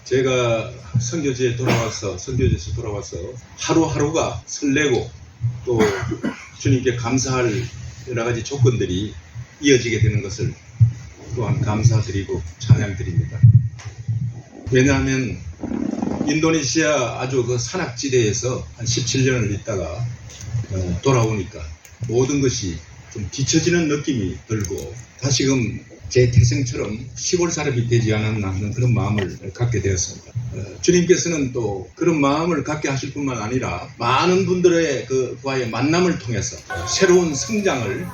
제가 선교지에서 돌아와서 하루하루가 설레고 또 주님께 감사할 여러 가지 조건들이 이어지게 되는 것을 또한 감사드리고 찬양드립니다. 왜냐하면 인도네시아 아주 그 산악지대에서 한 17년을 있다가 돌아오니까 모든 것이 좀 뒤처지는 느낌이 들고 다시금 제 태생처럼 시골 사람이 되지 않았나 하는 그런 마음을 갖게 되었습니다. 주님께서는 또 그런 마음을 갖게 하실 뿐만 아니라 많은 분들의 그와의 만남을 통해서 새로운 성장을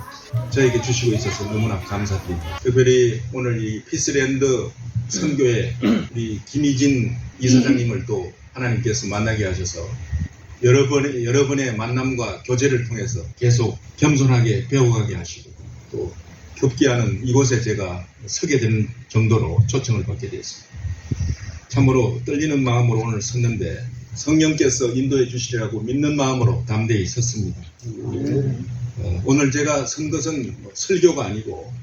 저에게 주시고 있어서 너무나 감사드립니다. 특별히 오늘 이 피스랜드 선교회 우리 김희진 이사장님을 또 하나님께서 만나게 하셔서 여러 번의 만남과 교제를 통해서 계속 겸손하게 배워가게 하시고 또 급기야는 이곳에 제가 서게 되는 정도로 초청을 받게 되었습니다. 참으로 떨리는 마음으로 오늘 섰는데 성령께서 인도해 주시리라고 믿는 마음으로 담대히 섰습니다. 오늘 제가 선 것은 설교가 아니고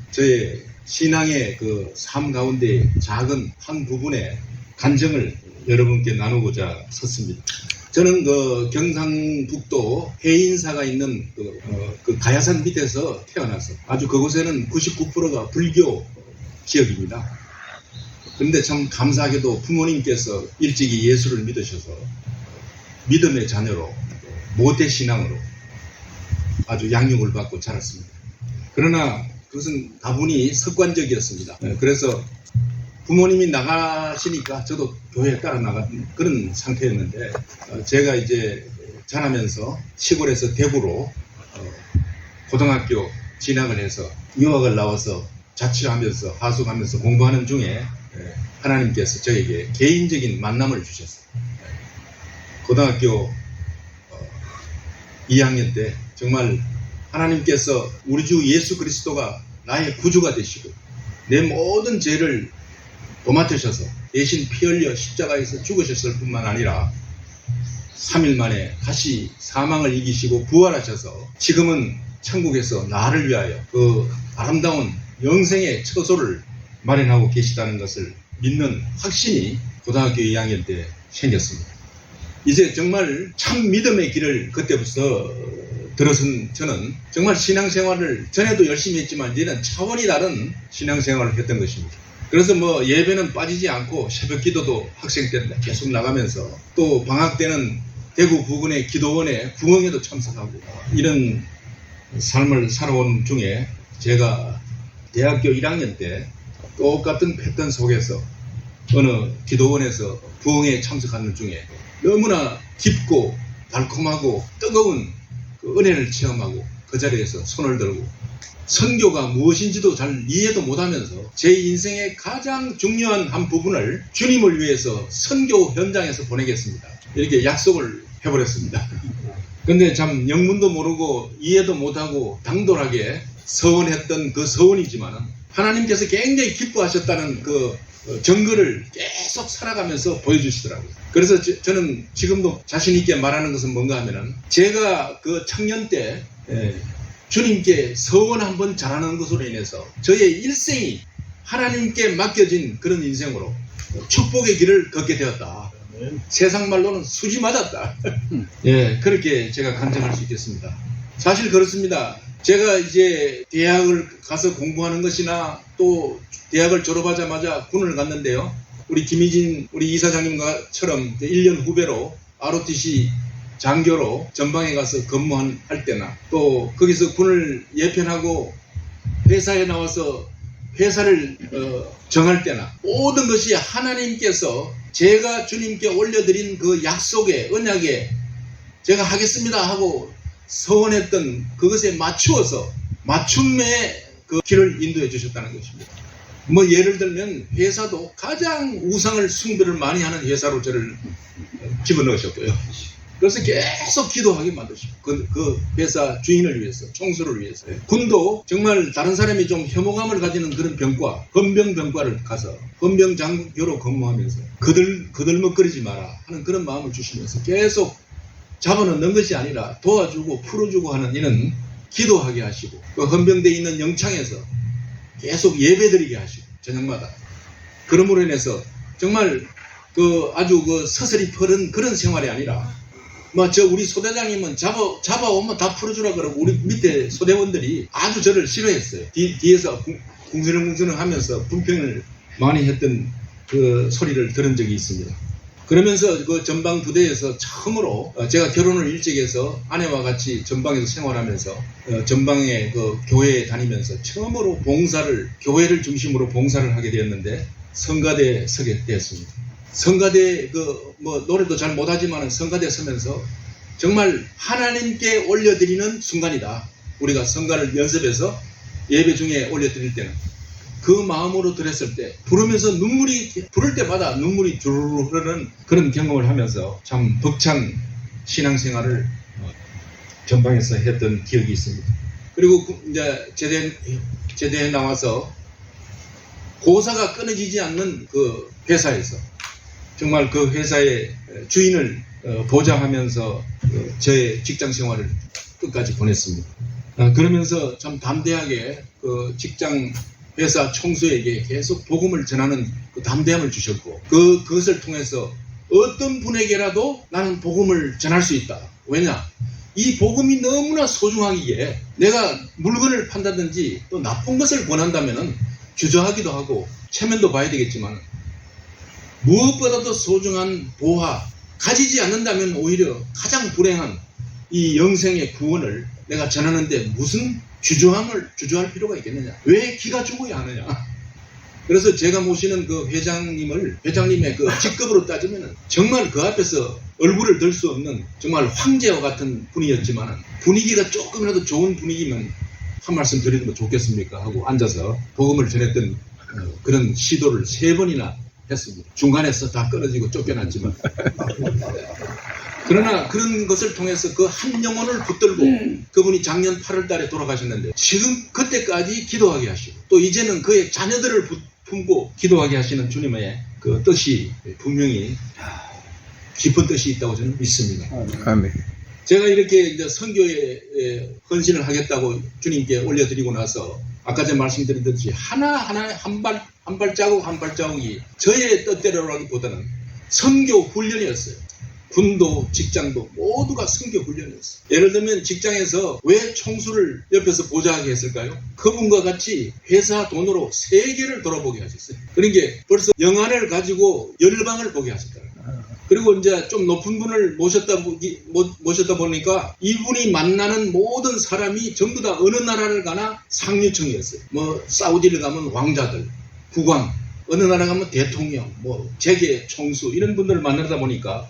저의 신앙의 그 삶 가운데 작은 한 부분의 간증을 여러분께 나누고자 섰습니다. 저는 그 경상북도 해인사가 있는 그 가야산 밑에서 태어나서 아주 그곳에는 99%가 불교 지역입니다. 그런데 참 감사하게도 부모님께서 일찍이 예수를 믿으셔서 믿음의 자녀로 모태신앙으로 아주 양육을 받고 자랐습니다. 그러나 그것은 다분히 습관적이었습니다. 그래서 부모님이 나가시니까 저도 교회에 따라 나간 그런 상태였는데 제가 이제 자라면서 시골에서 대구로 고등학교 진학을 해서 유학을 나와서 자취하면서 하숙하면서 공부하는 중에 하나님께서 저에게 개인적인 만남을 주셨어요. 고등학교 2학년 때 정말 하나님께서 우리 주 예수 그리스도가 나의 구주가 되시고 내 모든 죄를 도맡으셔서 대신 피 흘려 십자가에서 죽으셨을 뿐만 아니라 3일 만에 다시 사망을 이기시고 부활하셔서 지금은 천국에서 나를 위하여 그 아름다운 영생의 처소를 마련하고 계시다는 것을 믿는 확신이 고등학교 2학년 때 생겼습니다. 이제 정말 참 믿음의 길을 그때부터 들어선 저는 정말 신앙생활을 전에도 열심히 했지만 이제는 차원이 다른 신앙생활을 했던 것입니다. 그래서 뭐 예배는 빠지지 않고 새벽 기도도 학생 때는 계속 나가면서 또 방학 때는 대구 부근의 기도원에 부흥회도 참석하고 이런 삶을 살아온 중에 제가 대학교 1학년 때 똑같은 패턴 속에서 어느 기도원에서 부흥회에 참석하는 중에 너무나 깊고 달콤하고 뜨거운 그 은혜를 체험하고 그 자리에서 손을 들고 선교가 무엇인지도 잘 이해도 못하면서 제 인생의 가장 중요한 한 부분을 주님을 위해서 선교 현장에서 보내겠습니다. 이렇게 약속을 해버렸습니다. 근데 참 영문도 모르고 이해도 못하고 당돌하게 서원했던 그 서원이지만은 하나님께서 굉장히 기뻐하셨다는 그 증거를 계속 살아가면서 보여주시더라고요. 그래서 저는 지금도 자신 있게 말하는 것은 뭔가 하면은 제가 그 청년 때 주님께 서원 한번 잘하는 것으로 인해서 저의 일생이 하나님께 맡겨진 그런 인생으로 축복의 길을 걷게 되었다. 세상 말로는 수지 맞았다. 예, 그렇게 제가 간증할 수 있겠습니다. 사실 그렇습니다. 제가 이제 대학을 가서 공부하는 것이나 또 대학을 졸업하자마자 군을 갔는데요. 우리 김희진 우리 이사장님과처럼 1년 후배로 ROTC 장교로 전방에 가서 근무할 때나 또 거기서 군을 예편하고 회사에 나와서 회사를 정할 때나 모든 것이 하나님께서 제가 주님께 올려드린 그 약속의 언약에 제가 하겠습니다 하고 서원했던 그것에 맞추어서 맞춤의 그 길을 인도해 주셨다는 것입니다. 뭐 예를 들면 회사도 가장 우상을 숭배를 많이 하는 회사로 저를 집어넣으셨고요. 그래서 계속 기도하게 만드시고 그 회사 주인을 위해서 총수를 위해서 군도 정말 다른 사람이 좀 혐오감을 가지는 그런 병과 헌병병과를 가서 헌병장교로 근무하면서 거들먹거리지 마라 하는 그런 마음을 주시면서 계속 잡아넣는 것이 아니라 도와주고 풀어주고 하는 이는 기도하게 하시고 그 헌병대에 있는 영창에서 계속 예배드리게 하시고 저녁마다 그러므로 인해서 정말 그 아주 그 서슬이 푸른 그런 생활이 아니라 뭐 저 우리 소대장님은 잡아오면 다 풀어주라 그러고 우리 밑에 소대원들이 아주 저를 싫어했어요. 뒤에서 궁시렁궁시렁 하면서 불평을 많이 했던 그 소리를 들은 적이 있습니다. 그러면서 그 전방 부대에서 처음으로 제가 결혼을 일찍 해서 아내와 같이 전방에서 생활하면서 전방에 그 교회에 다니면서 처음으로 교회를 중심으로 봉사를 하게 되었는데 성가대에 서게 되었습니다. 성가대 뭐 노래도 잘 못하지만 성가대에 서면서 정말 하나님께 올려드리는 순간이다. 우리가 성가를 연습해서 예배 중에 올려드릴 때는 그 마음으로 들었을 때 부르면서 부를 때마다 눈물이 주르르 흐르는 그런 경험을 하면서 참 벅찬 신앙생활을 전방에서 했던 기억이 있습니다. 그리고 이제 제대에 나와서 고사가 끊어지지 않는 그 회사에서 정말 그 회사의 주인을 보좌하면서 저의 직장 생활을 끝까지 보냈습니다. 그러면서 참 담대하게 그 직장 회사 총수에게 계속 복음을 전하는 그 담대함을 주셨고 그것을 통해서 어떤 분에게라도 나는 복음을 전할 수 있다. 왜냐? 이 복음이 너무나 소중하기에 내가 물건을 판다든지 또 나쁜 것을 권한다면 주저하기도 하고 체면도 봐야 되겠지만 무엇보다도 소중한 보화 가지지 않는다면 오히려 가장 불행한 이 영생의 구원을 내가 전하는데 무슨 주저할 필요가 있겠느냐? 왜 기가 죽어야 하느냐? 그래서 제가 모시는 그 회장님의 그 직급으로 따지면 정말 그 앞에서 얼굴을 들 수 없는 정말 황제와 같은 분이었지만 분위기가 조금이라도 좋은 분위기면 한 말씀 드리면 좋겠습니까? 하고 앉아서 복음을 전했던 그런 시도를 3번이나 했습니다. 중간에서 다 끊어지고 쫓겨났지만 그러나 그런 것을 통해서 그 한 영혼을 붙들고 그분이 작년 8월 달에 돌아가셨는데 지금 그때까지 기도하게 하시고 또 이제는 그의 자녀들을 품고 기도하게 하시는 주님의 그 뜻이 분명히 깊은 뜻이 있다고 저는 믿습니다. 아멘. 제가 이렇게 이제 선교에 헌신을 하겠다고 주님께 올려드리고 나서 아까 전에 말씀드렸듯이 하나하나 한 발자국이 저의 뜻대로라기보다는 선교 훈련이었어요. 군도 직장도 모두가 선교 훈련이었어요. 예를 들면 직장에서 왜 총수를 옆에서 보좌하게 했을까요? 그분과 같이 회사 돈으로 세계를 돌아보게 하셨어요. 그러니까 벌써 영안을 가지고 열방을 보게 하셨다. 그리고 이제 좀 높은 분을 모셨다 보니까 이분이 만나는 모든 사람이 전부 다 어느 나라를 가나 상류층이었어요. 뭐 사우디를 가면 왕자들, 국왕, 어느 나라 가면 대통령, 뭐 재계, 총수 이런 분들을 만나다 보니까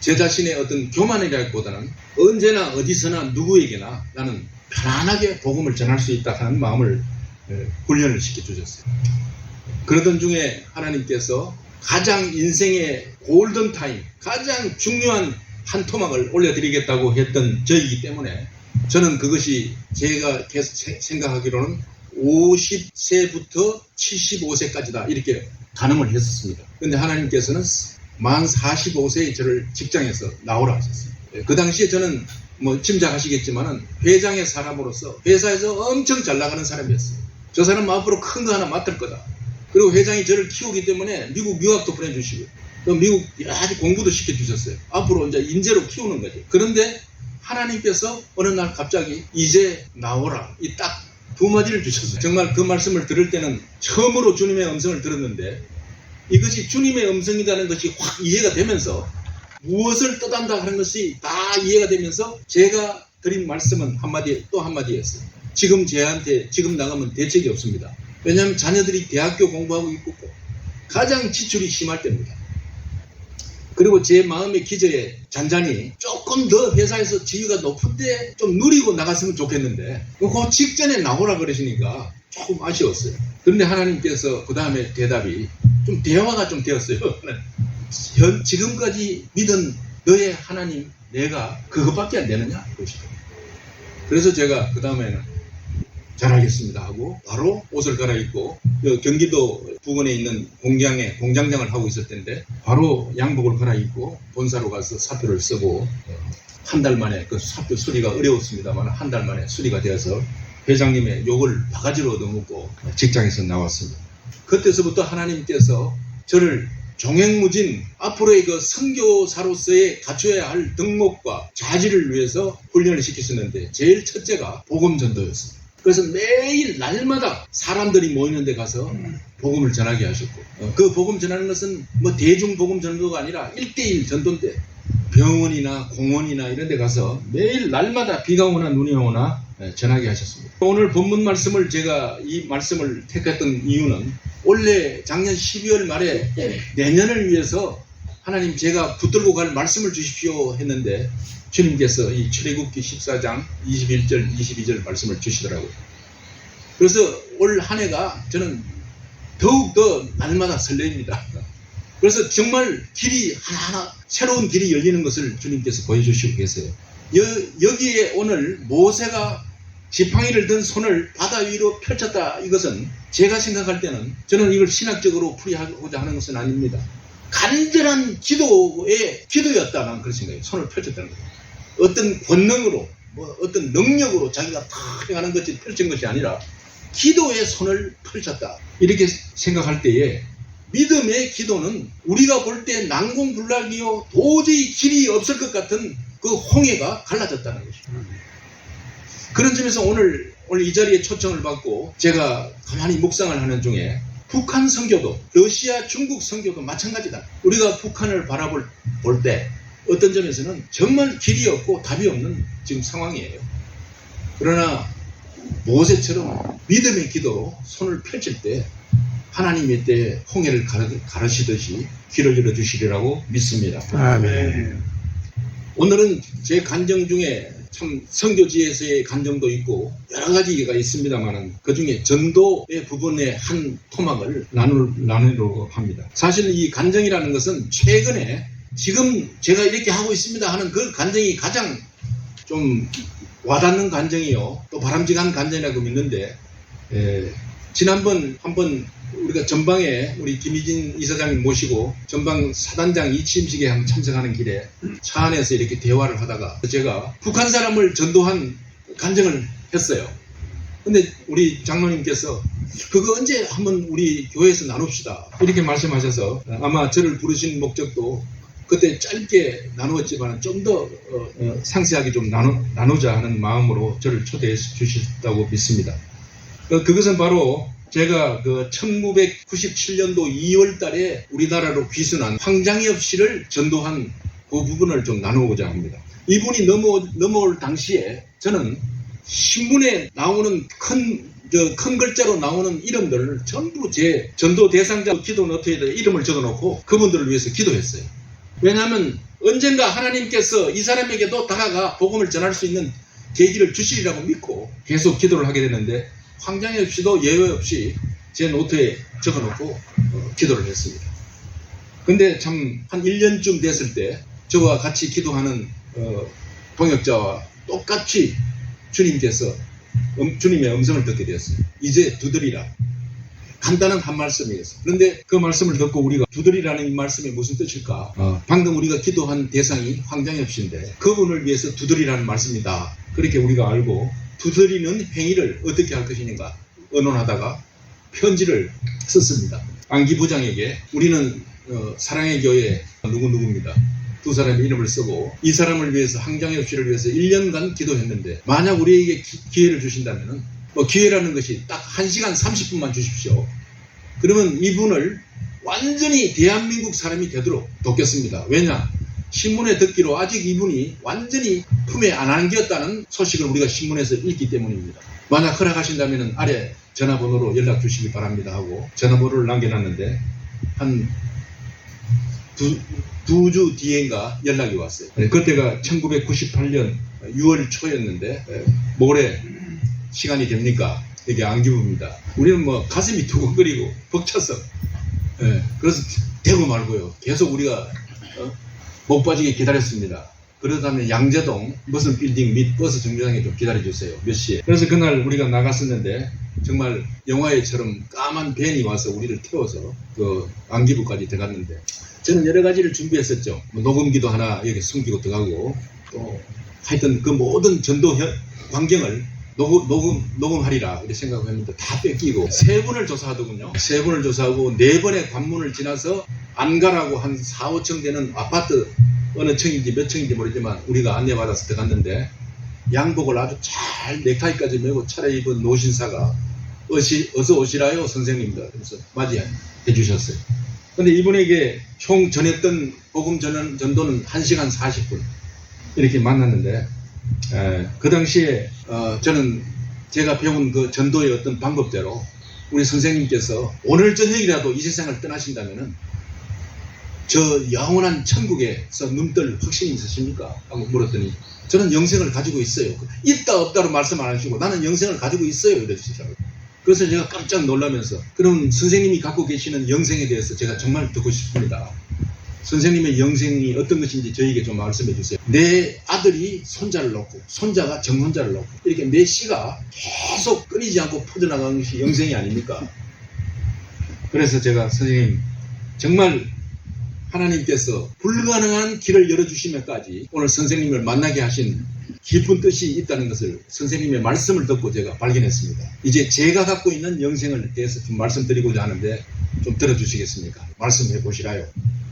제 자신의 어떤 교만이라기보다는 언제나 어디서나 누구에게나 나는 편안하게 복음을 전할 수 있다 하는 마음을 훈련을 시켜주셨어요. 그러던 중에 하나님께서 가장 인생의 골든타임, 가장 중요한 한 토막을 올려드리겠다고 했던 저이기 때문에 저는 그것이 제가 계속 생각하기로는 50세부터 75세까지다 이렇게 가늠을 했었습니다. 그런데 하나님께서는 만 45세에 저를 직장에서 나오라 하셨어요. 그 당시에 저는 뭐 짐작하시겠지만은 회장의 사람으로서 회사에서 엄청 잘 나가는 사람이었어요. 저 사람 앞으로 큰 거 하나 맡을 거다. 그리고 회장이 저를 키우기 때문에 미국 유학도 보내주시고 또 미국 아주 공부도 시켜주셨어요. 앞으로 이제 인재로 키우는 거죠. 그런데 하나님께서 어느 날 갑자기 이제 나오라 이 딱 2마디를 주셨어요. 정말 그 말씀을 들을 때는 처음으로 주님의 음성을 들었는데 이것이 주님의 음성이라는 것이 확 이해가 되면서 무엇을 뜻한다 하는 것이 다 이해가 되면서 제가 드린 말씀은 또 한마디였어요. 지금 쟤한테 지금 나가면 대책이 없습니다. 왜냐하면 자녀들이 대학교 공부하고 있고 가장 지출이 심할 때입니다. 그리고 제 마음의 기저에 잔잔히 조금 더 회사에서 지위가 높은데 좀 누리고 나갔으면 좋겠는데 그 직전에 나오라 그러시니까 조금 아쉬웠어요. 그런데 하나님께서 그 다음에 대답이 좀 대화가 좀 되었어요. 지금까지 믿은 너의 하나님 내가 그것밖에 안 되느냐? 그래서 제가 그 다음에는 잘 알겠습니다 하고 바로 옷을 갈아입고 경기도 부근에 있는 공장장을 하고 있을 텐데 바로 양복을 갈아입고 본사로 가서 사표를 쓰고 한 달 만에 그 사표 수리가 어려웠습니다만 한 달 만에 수리가 되어서 회장님의 욕을 바가지로 얻어먹고 직장에서 나왔습니다. 그때서부터 하나님께서 저를 종횡무진 앞으로의 그 선교사로서의 갖춰야 할 덕목과 자질을 위해서 훈련을 시키셨는데 제일 첫째가 복음 전도였습니다. 그래서 매일 날마다 사람들이 모이는 데 가서 복음을 전하게 하셨고, 그 복음 전하는 것은 뭐 대중 복음 전도가 아니라 1:1 전도인데 병원이나 공원이나 이런 데 가서 매일 날마다 비가 오나 눈이 오나 전하게 하셨습니다. 오늘 본문 말씀을 제가 이 말씀을 택했던 이유는 원래 작년 12월 말에 내년을 위해서 하나님 제가 붙들고 갈 말씀을 주십시오 했는데 주님께서 이 출애굽기 14장 21절 22절 말씀을 주시더라고요. 그래서 올 한 해가 저는 더욱더 날마다 설레입니다. 그래서 정말 길이 하나하나 새로운 길이 열리는 것을 주님께서 보여주시고 계세요. 여기에 오늘 모세가 지팡이를 든 손을 바다 위로 펼쳤다, 이것은 제가 생각할 때는 저는 이걸 신학적으로 풀이하고자 하는 것은 아닙니다. 간절한 기도의 기도였다, 난 그런 생각이에요. 손을 펼쳤다는 거예요. 어떤 권능으로 어떤 능력으로 자기가 다 행하는 것이 펼친 것이 아니라 기도의 손을 펼쳤다, 이렇게 생각할 때에 믿음의 기도는 우리가 볼 때 난공불락이요 도저히 길이 없을 것 같은 그 홍해가 갈라졌다는 것입니다. 그런 점에서 오늘 이 자리에 초청을 받고 제가 가만히 묵상을 하는 중에 북한 선교도, 러시아, 중국 선교도 마찬가지다. 우리가 북한을 바라볼 때 어떤 점에서는 정말 길이 없고 답이 없는 지금 상황이에요. 그러나 모세처럼 믿음의 기도로 손을 펼칠 때 하나님의 때 홍해를 가르시듯이 길을 열어주시리라고 믿습니다. 아멘. 오늘은 제 간정 중에 참 선교지에서의 간정도 있고 여러 가지가 있습니다만 그 중에 전도의 부분의 한 토막을 나누려고 합니다. 사실 이 간정이라는 것은 최근에 지금 제가 이렇게 하고 있습니다 하는 그 간정이 가장 좀 와닿는 간정이요, 또 바람직한 간정이라고 믿는데, 지난번 한번 우리가 전방에 우리 김희진 이사장님 모시고 전방 사단장 이취임식에 한번 참석하는 길에 차 안에서 이렇게 대화를 하다가 제가 북한 사람을 전도한 간증을 했어요. 근데 우리 장로님께서 그거 언제 한번 우리 교회에서 나눕시다 이렇게 말씀하셔서 아마 저를 부르신 목적도 그때 짧게 나누었지만 좀 더 상세하게 좀 나누자 하는 마음으로 저를 초대해 주셨다고 믿습니다. 그것은 바로 제가 그 1997년도 2월 달에 우리나라로 귀순한 황장엽 씨를 전도한 그 부분을 좀 나누고자 합니다. 이분이 넘어올 당시에 저는 신문에 나오는 큰 글자로 나오는 이름들을 전부 제 전도 대상자 기도 노트에다 이름을 적어놓고 그분들을 위해서 기도했어요. 왜냐하면 언젠가 하나님께서 이 사람에게도 다가가 복음을 전할 수 있는 계기를 주시리라고 믿고 계속 기도를 하게 되는데 황장엽 씨도 예외 없이 제 노트에 적어놓고 기도를 했습니다. 근데 참 한 1년쯤 됐을 때 저와 같이 기도하는 동역자와 똑같이 주님께서 주님의 음성을 듣게 되었어요. 이제 두드리라. 간단한 한 말씀이었어요. 그런데 그 말씀을 듣고 우리가 두드리라는 이 말씀이 무슨 뜻일까? 방금 우리가 기도한 대상이 황장엽 씨인데 그분을 위해서 두드리라는 말씀이다. 그렇게 우리가 알고 두드리는 행위를 어떻게 할 것인가 의논하다가 편지를 썼습니다. 안기 부장에게 우리는 사랑의 교회 누구입니다. 두 사람의 이름을 쓰고 이 사람을 위해서 황장엽 씨를 위해서 1년간 기도했는데 만약 우리에게 기회를 주신다면 기회라는 것이 딱 1시간 30분만 주십시오. 그러면 이분을 완전히 대한민국 사람이 되도록 돕겠습니다. 왜냐? 신문에 듣기로 아직 이분이 완전히 품에 안 안겼다는 소식을 우리가 신문에서 읽기 때문입니다. 만약 허락하신다면 아래 전화번호로 연락 주시기 바랍니다 하고 전화번호를 남겨놨는데 한 두 주 뒤엔가 연락이 왔어요. 그때가 1998년 6월 초였는데 모레 시간이 됩니까? 이게 안기부입니다. 우리는 가슴이 두근거리고 벅차서 그래서 되고 말고요. 계속 우리가 못 빠지게 기다렸습니다. 그러다면 양재동 무슨 빌딩 및 버스 정류장에 좀 기다려주세요. 몇 시에. 그래서 그날 우리가 나갔었는데 정말 영화에처럼 까만 밴이 와서 우리를 태워서 그 안기부까지 들어갔는데 저는 여러 가지를 준비했었죠. 녹음기도 하나 여기 숨기고 들어가고 또 하여튼 그 모든 전도 광경을 녹음하리라 이렇게 생각했는데 다 뺏기고 3분을 조사하더군요. 3분을 조사하고 4번의 관문을 지나서 안가라고 한 4, 5층 되는 아파트, 어느 층인지 몇 층인지 모르지만 우리가 안내받아서 들어갔는데 양복을 아주 잘 넥타이까지 메고 차려입은 노신사가 어서 오시라요 선생님들 그래서 맞이해 주셨어요. 근데 이분에게 총 전했던 복음 전도는 1시간 40분 이렇게 만났는데 그 당시에 저는 제가 배운 그 전도의 어떤 방법대로 우리 선생님께서 오늘 저녁이라도 이 세상을 떠나신다면은 저 영원한 천국에서 눈뜰 확신이 있으십니까? 하고 물었더니 저는 영생을 가지고 있어요. 있다 없다로 말씀 안 하시고 나는 영생을 가지고 있어요 이러시더라고요. 그래서 제가 깜짝 놀라면서 그럼 선생님이 갖고 계시는 영생에 대해서 제가 정말 듣고 싶습니다. 선생님의 영생이 어떤 것인지 저에게 좀 말씀해 주세요. 내 아들이 손자를 낳고 손자가 정손자를 낳고 이렇게 내 씨가 계속 끊이지 않고 퍼져나가는 것이 영생이 아닙니까? 그래서 제가 선생님 정말 하나님께서 불가능한 길을 열어주시면까지 오늘 선생님을 만나게 하신 깊은 뜻이 있다는 것을 선생님의 말씀을 듣고 제가 발견했습니다. 이제 제가 갖고 있는 영생을 대해서 좀 말씀드리고자 하는데 좀 들어주시겠습니까? 말씀해 보시라요.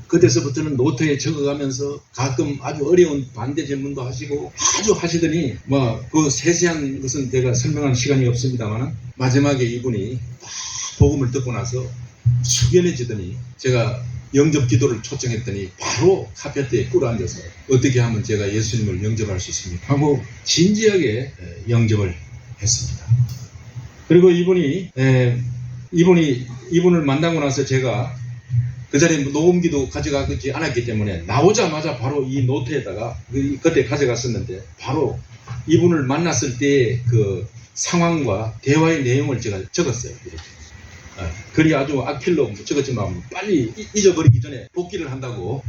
그때서부터는 노트에 적어가면서 가끔 아주 어려운 반대 질문도 하시고 아주 하시더니 뭐 그 세세한 것은 제가 설명할 시간이 없습니다만 마지막에 이분이 복음을 듣고 나서 숙연해지더니 제가 영접 기도를 초청했더니 바로 카페트에 꿇어앉아서 어떻게 하면 제가 예수님을 영접할 수 있습니까? 하고 진지하게 영접을 했습니다. 그리고 이분을 만나고 나서 제가 그 자리에 녹음기도 가져가지 않았기 때문에 나오자마자 바로 이 노트에다가 그때 가져갔었는데 바로 이분을 만났을 때의 그 상황과 대화의 내용을 제가 적었어요. 이렇게. 글이 아주 악필로 적었지만 빨리 잊어버리기 전에 복기를 한다고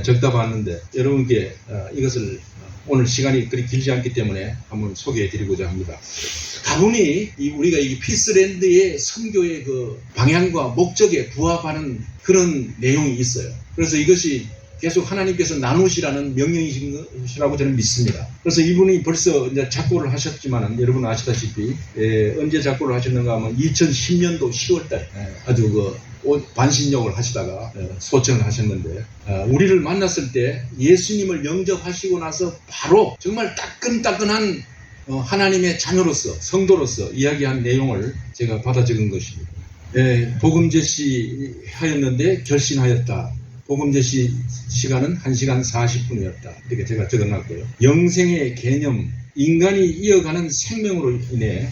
적다 봤는데 여러분께 이것을 오늘 시간이 그리 길지 않기 때문에 한번 소개해 드리고자 합니다. 가문이 우리가 이 피스랜드의 선교의 그 방향과 목적에 부합하는 그런 내용이 있어요. 그래서 이것이 계속 하나님께서 나누시라는 명령이시라고 저는 믿습니다. 그래서 이분이 벌써 이제 작고를 하셨지만 여러분 아시다시피 언제 작고를 하셨는가 하면 2010년도 10월달 아주 반신욕을 하시다가 소천을 하셨는데 우리를 만났을 때 예수님을 영접하시고 나서 바로 정말 따끈따끈한 하나님의 자녀로서 성도로서 이야기한 내용을 제가 받아 적은 것입니다. 복음 제시하였는데 결신하였다. 복음 제시 시간은 1시간 40분이었다. 이렇게 제가 적어놨고요. 영생의 개념, 인간이 이어가는 생명으로 인해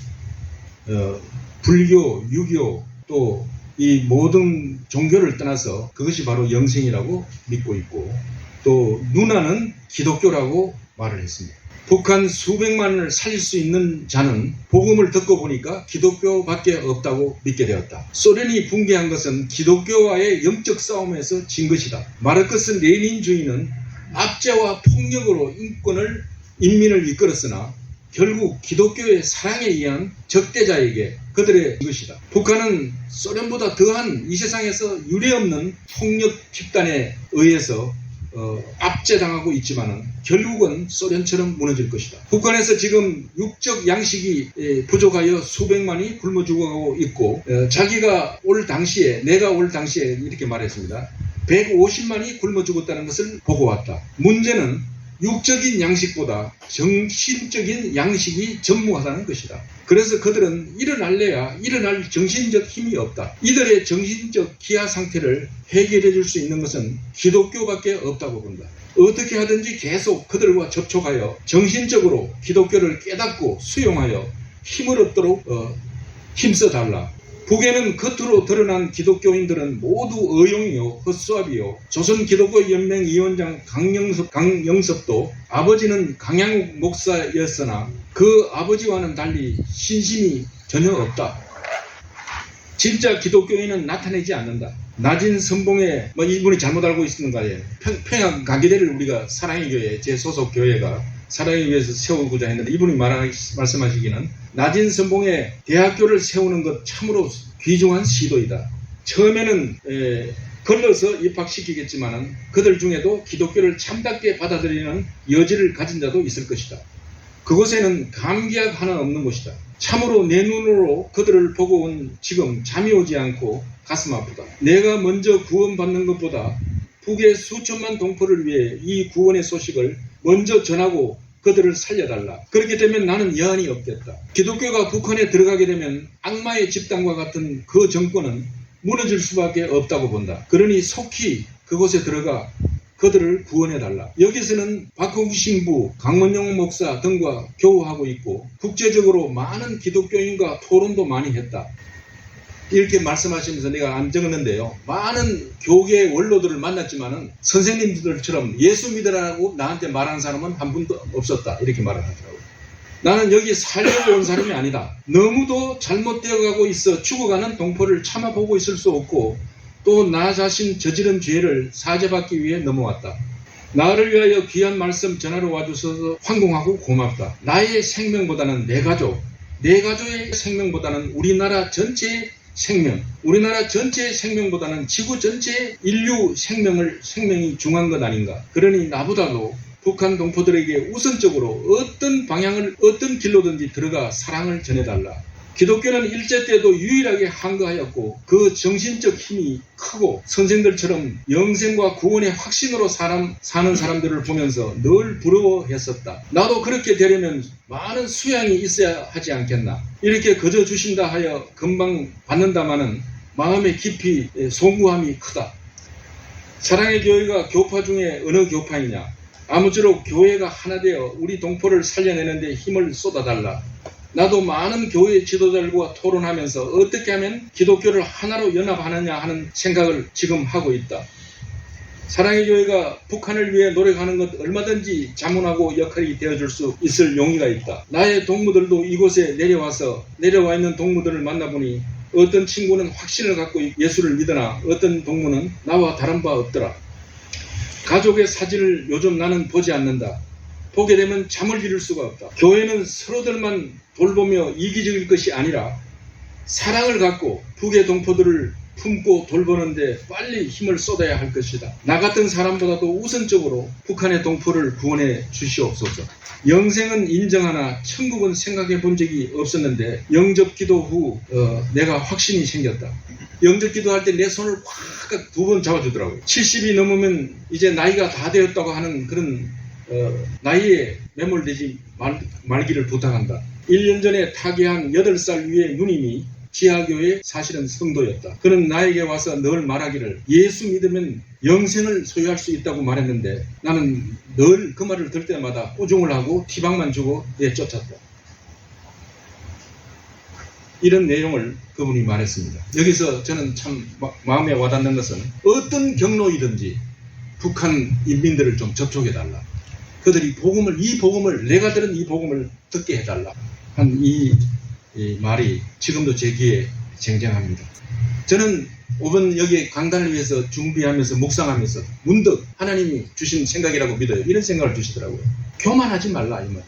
불교, 유교 또 이 모든 종교를 떠나서 그것이 바로 영생이라고 믿고 있고 또 누나는 기독교라고 말을 했습니다. 북한 수백만을 살릴 수 있는 자는 복음을 듣고 보니까 기독교밖에 없다고 믿게 되었다. 소련이 붕괴한 것은 기독교와의 영적 싸움에서 진 것이다. 마르크스 레닌주의는 압제와 폭력으로 인민을 이끌었으나 결국 기독교의 사랑에 의한 적대자에게 그들의 것이다. 북한은 소련보다 더한 이 세상에서 유례없는 폭력 집단에 의해서 압제당하고 있지만은 결국은 소련처럼 무너질 것이다. 북한에서 지금 육적 양식이 부족하여 수백만이 굶어 죽어가고 있고 자기가 올 당시에 내가 올 당시에 이렇게 말했습니다. 150만이 굶어 죽었다는 것을 보고 왔다. 문제는 육적인 양식보다 정신적인 양식이 전무하다는 것이다. 그래서 그들은 일어날래야 일어날 정신적 힘이 없다. 이들의 정신적 기아 상태를 해결해 줄 수 있는 것은 기독교밖에 없다고 본다. 어떻게 하든지 계속 그들과 접촉하여 정신적으로 기독교를 깨닫고 수용하여 힘을 얻도록 힘써달라. 북에는 겉으로 드러난 기독교인들은 모두 의용이요 헛수합이요. 조선기독교연맹 위원장 강영섭도 아버지는 강양욱 목사였으나 그 아버지와는 달리 신심이 전혀 없다. 진짜 기독교인은 나타내지 않는다. 낮은 선봉에 이분이 잘못 알고 있는 거예요. 평양 가계대를 우리가 사랑의 교회 제 소속 교회가 사랑의 교회에서 세우고자 했는데 이분이 말씀하시기는 낮은 선봉에 대학교를 세우는 것 참으로 귀중한 시도이다. 처음에는 걸러서 입학시키겠지만 그들 중에도 기독교를 참답게 받아들이는 여지를 가진 자도 있을 것이다. 그곳에는 감기약 하나 없는 곳이다. 참으로 내 눈으로 그들을 보고 온 지금 잠이 오지 않고 가슴 아프다. 내가 먼저 구원받는 것보다 북의 수천만 동포를 위해 이 구원의 소식을 먼저 전하고 그들을 살려달라. 그렇게 되면 나는 여한이 없겠다. 기독교가 북한에 들어가게 되면 악마의 집단과 같은 그 정권은 무너질 수밖에 없다고 본다. 그러니 속히 그곳에 들어가 그들을 구원해달라. 여기서는 박홍 신부, 강원영 목사 등과 교우하고 있고 국제적으로 많은 기독교인과 토론도 많이 했다. 이렇게 말씀하시면서 내가 안 적었는데요. 많은 교계의 원로들을 만났지만은 선생님들처럼 예수 믿으라고 나한테 말하는 사람은 한 분도 없었다. 이렇게 말을 하더라고요. 나는 여기 살려고 온 사람이 아니다. 너무도 잘못되어 가고 있어 죽어가는 동포를 참아보고 있을 수 없고 또 나 자신 저지른 죄를 사죄받기 위해 넘어왔다. 나를 위하여 귀한 말씀 전하러 와주셔서 황공하고 고맙다. 나의 생명보다는 내 가족의 생명보다는 우리나라 전체의 생명, 우리나라 전체의 생명보다는 지구 전체의 인류 생명이 중요한 것 아닌가. 그러니 나보다도 북한 동포들에게 우선적으로 어떤 방향을 어떤 길로든지 들어가 사랑을 전해달라. 기독교는 일제 때도 유일하게 한거하였고 그 정신적 힘이 크고 선생들처럼 영생과 구원의 확신으로 사는 사람들을 보면서 늘 부러워했었다. 나도 그렇게 되려면 많은 수양이 있어야 하지 않겠나. 이렇게 거저 주신다 하여 금방 받는다마는 마음의 깊이 송구함이 크다. 사랑의 교회가 교파 중에 어느 교파이냐. 아무쪼록 교회가 하나 되어 우리 동포를 살려내는 데 힘을 쏟아달라. 나도 많은 교회 지도자들과 토론하면서 어떻게 하면 기독교를 하나로 연합하느냐 하는 생각을 지금 하고 있다. 사랑의 교회가 북한을 위해 노력하는 것 얼마든지 자문하고 역할이 되어줄 수 있을 용의가 있다. 나의 동무들도 이곳에 내려와 있는 동무들을 만나보니 어떤 친구는 확신을 갖고 예수를 믿으나 어떤 동무는 나와 다른 바 없더라. 가족의 사진을 요즘 나는 보지 않는다. 보게 되면 잠을 이룰 수가 없다. 교회는 서로들만 돌보며 이기적일 것이 아니라 사랑을 갖고 북의 동포들을 품고 돌보는데 빨리 힘을 쏟아야 할 것이다. 나 같은 사람보다도 우선적으로 북한의 동포를 구원해 주시옵소서. 영생은 인정하나 천국은 생각해 본 적이 없었는데 영접기도 후 내가 확신이 생겼다. 영접기도할 때 내 손을 확 2번 잡아주더라고요. 70이 넘으면 이제 나이가 다 되었다고 하는 그런 나이에 매몰되지 말기를 부탁한다. 1년 전에 타계한 8살 위의 누님이 지하교회 사실은 성도였다. 그는 나에게 와서 늘 말하기를 예수 믿으면 영생을 소유할 수 있다고 말했는데 나는 늘 그 말을 들을 때마다 꾸중을 하고 티박만 주고 내쫓았다. 이런 내용을 그분이 말했습니다. 여기서 저는 참 마음에 와닿는 것은 어떤 경로이든지 북한 인민들을 좀 접촉해달라. 그들이 내가 들은 이 복음을 듣게 해달라. 한 이 말이 지금도 제 귀에 쟁쟁합니다. 저는 오번 여기 강단을 위해서 준비하면서 묵상하면서 문득 하나님이 주신 생각이라고 믿어요. 이런 생각을 주시더라고요. 교만하지 말라 이 말.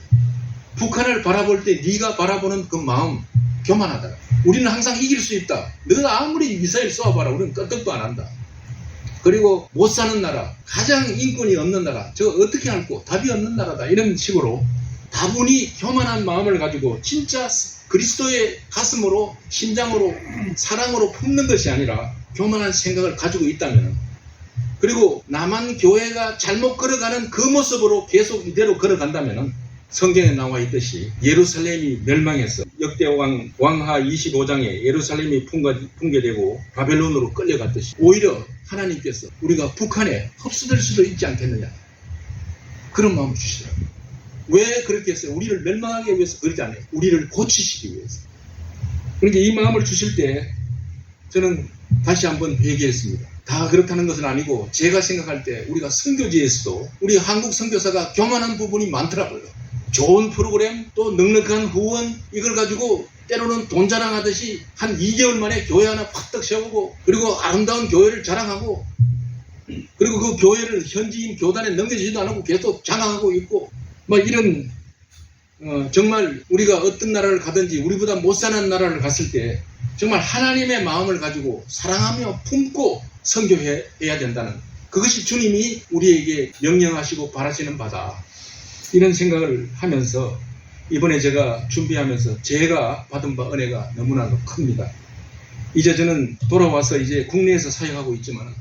북한을 바라볼 때 네가 바라보는 그 마음 교만하다. 우리는 항상 이길 수 있다. 너가 아무리 미사일 쏘아봐라. 우리는 끄떡도 안 한다. 그리고 못 사는 나라, 가장 인권이 없는 나라, 저 어떻게 할꼬? 답이 없는 나라다. 이런 식으로 다분히 교만한 마음을 가지고 진짜 그리스도의 가슴으로, 심장으로, 사랑으로 품는 것이 아니라 교만한 생각을 가지고 있다면, 그리고 남한 교회가 잘못 걸어가는 그 모습으로 계속 이대로 걸어간다면 성경에 나와 있듯이 예루살렘이 멸망해서 역대왕 왕하 25장에 예루살렘이 붕괴되고 바벨론으로 끌려갔듯이 오히려 하나님께서 우리가 북한에 흡수될 수도 있지 않겠느냐, 그런 마음을 주시더라고요. 왜 그렇게 했어요? 우리를 멸망하기 위해서 그러지 않아요. 우리를 고치시기 위해서. 그러니까 이 마음을 주실 때 저는 다시 한번 회개했습니다. 다 그렇다는 것은 아니고 제가 생각할 때 우리가 선교지에서도 우리 한국 선교사가 교만한 부분이 많더라고요. 좋은 프로그램, 또 넉넉한 후원, 이걸 가지고 때로는 돈 자랑하듯이 한 2개월 만에 교회 하나 팍떡 세우고, 그리고 아름다운 교회를 자랑하고, 그리고 그 교회를 현지인 교단에 넘겨주지도 않고 계속 장악하고 있고, 이런 정말 우리가 어떤 나라를 가든지 우리보다 못 사는 나라를 갔을 때 정말 하나님의 마음을 가지고 사랑하며 품고 선교해야 된다는, 그것이 주님이 우리에게 명령하시고 바라시는 바다. 이런 생각을 하면서 이번에 제가 준비하면서 제가 받은 바 은혜가 너무나도 큽니다. 이제 저는 돌아와서 이제 국내에서 사역하고 있지만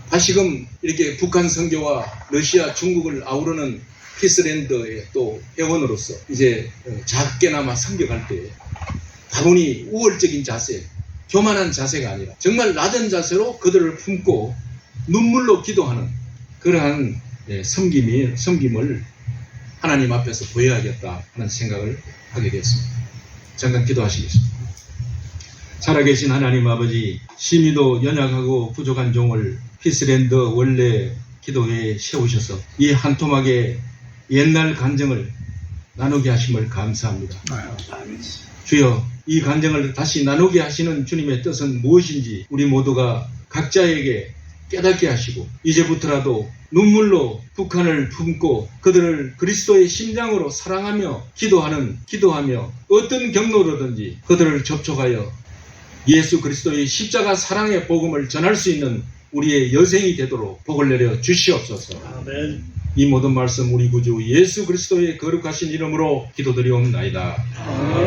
다시금 이렇게 북한 선교와 러시아, 중국을 아우르는 피스랜드의 또 회원으로서 이제 작게나마 섬겨갈 때 다분히 우월적인 자세, 교만한 자세가 아니라 정말 낮은 자세로 그들을 품고 눈물로 기도하는 그러한 섬김을 하나님 앞에서 보여야겠다 하는 생각을 하게 되었습니다. 잠깐 기도하시겠습니다. 살아계신 하나님 아버지, 심히도 연약하고 부족한 종을 피스랜드 원래 기도회에 세우셔서 이 한 토막의 옛날 간증을 나누게 하심을 감사합니다. 주여, 이 간증을 다시 나누게 하시는 주님의 뜻은 무엇인지 우리 모두가 각자에게 깨닫게 하시고 이제부터라도 눈물로 북한을 품고 그들을 그리스도의 심장으로 사랑하며 기도하며 어떤 경로로든지 그들을 접촉하여 예수 그리스도의 십자가 사랑의 복음을 전할 수 있는 우리의 여생이 되도록 복을 내려 주시옵소서. 아멘. 이 모든 말씀 우리 구주 예수 그리스도의 거룩하신 이름으로 기도드리옵나이다. 아멘.